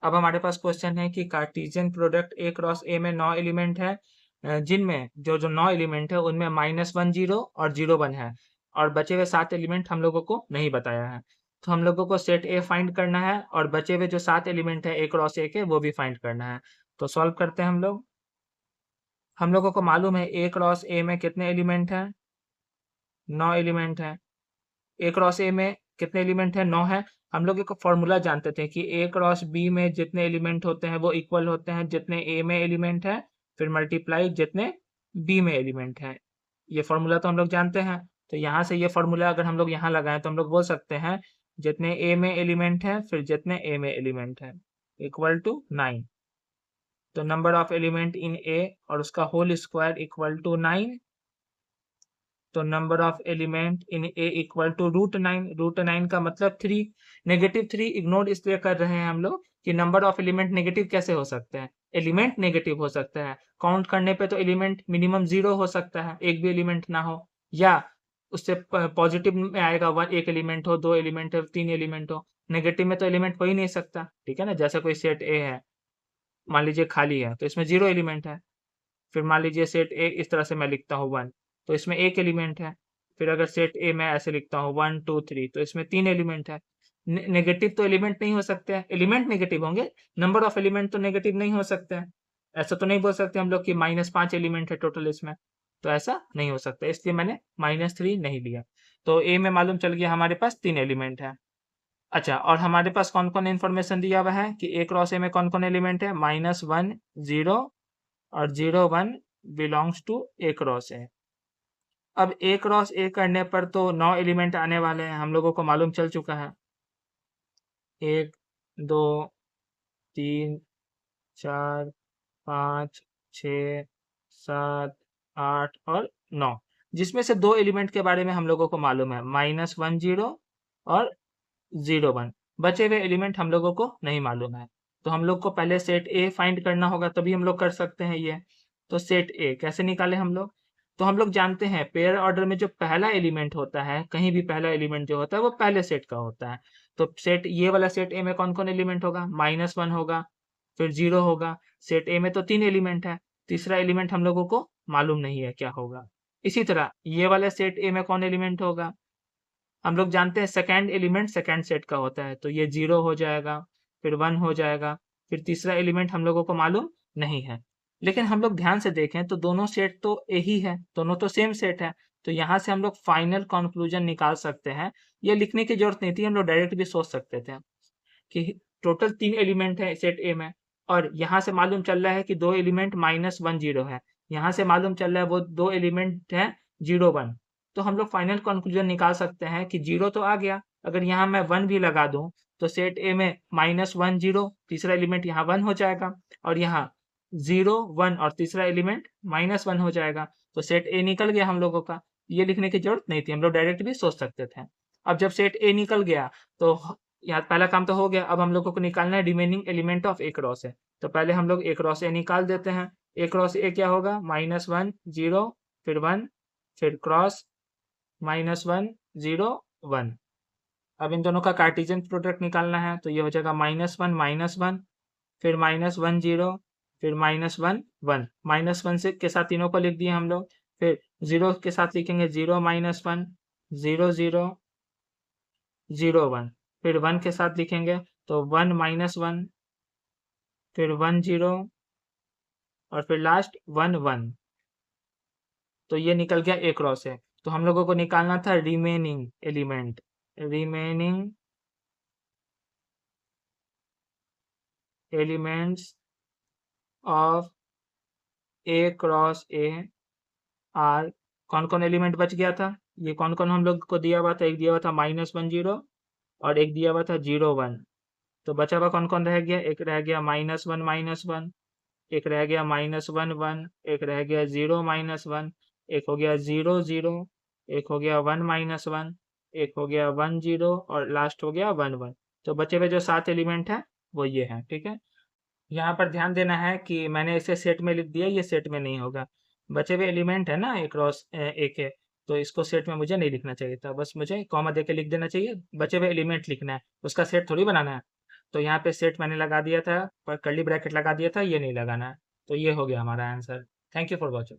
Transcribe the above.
अब हमारे पास क्वेश्चन है कि कार्टेशियन प्रोडक्ट ए क्रॉस ए में 9 एलिमेंट है, जिनमें जो जो 9 एलिमेंट है उनमें -1 0 और 0 1 है, और बचे हुए 7 एलिमेंट हम लोगों को नहीं बताया है। तो हम लोगों को सेट ए फाइंड करना है और बचे हुए जो 7 एलिमेंट है ए क्रॉस ए के वो भी फाइंड करना है। तो सॉल्व करते हैं हम लोग। हम लोगों को मालूम है ए क्रॉस ए में कितने एलिमेंट हैं, 9 एलिमेंट हैं। ए क्रॉस ए में कितने एलिमेंट है, 9 है। हम लोग एक फॉर्मूला जानते थे कि ए क्रॉस बी में जितने एलिमेंट होते हैं वो इक्वल होते हैं जितने ए में एलिमेंट है, फिर मल्टीप्लाई जितने बी में एलिमेंट है। ये फॉर्मूला तो हम लोग जानते हैं। तो यहाँ से ये फॉर्मूला अगर हम लोग यहाँ लगाएं तो हम लोग बोल सकते हैं जितने ए में एलिमेंट है फिर जितने ए में एलिमेंट है इक्वल टू 9। तो number of element in A और उसका होल स्क्वायर इक्वल टू 9। तो number of element in A equal to √9। √9 का मतलब 3। -3 इग्नोर इसलिए कर रहे हैं हम लोग कि नंबर ऑफ एलिमेंट नेगेटिव कैसे हो सकते हैं। एलिमेंट नेगेटिव हो सकता है, काउंट करने पे तो एलिमेंट मिनिमम 0 हो सकता है, एक भी एलिमेंट ना हो, या उससे पॉजिटिव में आएगा एक एलिमेंट हो, 2 एलिमेंट हो, 3 एलिमेंट हो। नेगेटिव में तो एलिमेंट हो ही नहीं सकता, ठीक है ना। जैसे कोई सेट ए है, मान लीजिए खाली है, तो इसमें 0 एलिमेंट है। फिर मान लीजिए सेट ए इस तरह से मैं लिखता हूँ 1, तो इसमें एक एलिमेंट है। फिर अगर सेट ए मैं ऐसे लिखता हूँ 1 2 3, तो इसमें 3 एलिमेंट है। नेगेटिव तो एलिमेंट नहीं हो सकते हैं, एलिमेंट नेगेटिव होंगे, नंबर ऑफ एलिमेंट तो नेगेटिव नहीं हो सकते हैं। ऐसा तो नहीं बोल सकते हम लोग कि -5 एलिमेंट है टोटल इसमें, तो ऐसा नहीं हो सकता, इसलिए मैंने -3 नहीं लिया। तो ए में मालूम चल गया हमारे पास 3 एलिमेंट है। अच्छा, और हमारे पास कौन कौन इन्फॉर्मेशन दिया हुआ है कि ए क्रॉस ए में कौन कौन एलिमेंट है, -1 0 और 0 1 belongs to A cross A. अब ए क्रॉस ए करने पर तो 9 एलिमेंट आने वाले हैं, हम लोगों को मालूम चल चुका है। 1 2 3 4 5 6 7 8 और 9, जिसमें से 2 एलिमेंट के बारे में हम लोगों को मालूम है, -1 0 और 0 1। बचे हुए एलिमेंट हम लोगों को नहीं मालूम है। तो हम लोग को पहले सेट ए फाइंड करना होगा, तभी हम लोग कर सकते हैं ये। तो सेट ए कैसे निकालें हम लोग। तो हम लोग जानते हैं पेयर ऑर्डर में जो पहला एलिमेंट होता है, कहीं भी पहला एलिमेंट जो होता है वो पहले सेट का होता है। तो सेट ये वाला सेट ए में कौन कौन एलिमेंट होगा, -1 होगा, फिर 0 होगा। सेट ए में तो 3 एलिमेंट है, तीसरा एलिमेंट हम लोगों को मालूम नहीं है क्या होगा। इसी तरह ये वाला सेट ए में कौन एलिमेंट होगा, हम लोग जानते हैं सेकंड एलिमेंट सेकंड सेट का होता है, तो ये 0 हो जाएगा, फिर 1 हो जाएगा, फिर तीसरा एलिमेंट हम लोगों को मालूम नहीं है। लेकिन हम लोग ध्यान से देखें तो दोनों सेट तो ए ही है, दोनों तो सेम सेट है। तो यहाँ से हम लोग फाइनल कंक्लूजन निकाल सकते हैं। ये लिखने की जरूरत नहीं थी, हम लोग डायरेक्ट भी सोच सकते थे कि टोटल 3 एलिमेंट है सेट ए में, और यहाँ से मालूम चल रहा है कि 2 एलिमेंट -1 0 है, यहाँ से मालूम चल रहा है वो 2 एलिमेंट है 0 1। तो हम लोग फाइनल कंक्लूजन निकाल सकते हैं कि 0 तो आ गया, अगर यहाँ मैं 1 भी लगा दूं तो सेट ए में -1 0, तीसरा एलिमेंट यहाँ 1 हो जाएगा, और यहाँ 0 1 और तीसरा एलिमेंट -1 हो जाएगा। तो सेट ए निकल गया हम लोगों का, ये लिखने की जरूरत नहीं थी, हम लोग डायरेक्ट भी सोच सकते थे। अब जब सेट ए निकल गया तो यहाँ पहला काम तो हो गया, अब हम लोगों को निकालना है remaining element of A cross ए। तो पहले हम लोग ए क्रॉस ए निकाल देते हैं। ए क्रॉस ए क्या होगा, -1 0 फिर 1 फिर क्रॉस -1 0 1। अब इन दोनों का कार्टेशियन प्रोडक्ट निकालना है, तो ये हो जाएगा -1 फिर -1 0 फिर -1 1। -1 से के साथ तीनों को लिख दिए हम लोग, फिर 0 के साथ लिखेंगे 0 -1 0 0 0 1, फिर 1 के साथ लिखेंगे तो 1 -1 फिर 1 0 और फिर लास्ट 1 1। तो ये निकल गया ए क्रॉस है। तो हम लोगों को निकालना था remaining element, remaining elements of A cross A R. कौन कौन एलिमेंट बच गया था, ये कौन कौन हम लोग को दिया हुआ था, एक दिया हुआ था -1 0 और एक दिया हुआ था 0 1। तो बचा हुआ कौन कौन रह गया, एक रह गया -1 एक रह गया -1 1, एक रह गया 0 -1, एक हो गया 0 0, एक हो गया 1 -1, एक हो गया 1 0 और लास्ट हो गया 1 1। तो बचे हुए जो 7 एलिमेंट हैं वो ये हैं, ठीक है। यहाँ पर ध्यान देना है कि मैंने इसे सेट में लिख दिया, ये सेट में नहीं होगा। बचे हुए एलिमेंट है ना ए क्रॉस ए के, तो इसको सेट में मुझे नहीं लिखना चाहिए था, बस मुझे कॉमा दे के लिख देना चाहिए, बचे हुए एलिमेंट लिखना है, उसका सेट थोड़ी बनाना है। तो यहाँ पे सेट मैंने लगा दिया था, पर कर्ली ब्रैकेट लगा दिया था, ये नहीं लगाना है। तो ये हो गया हमारा answer. Thank you for watching.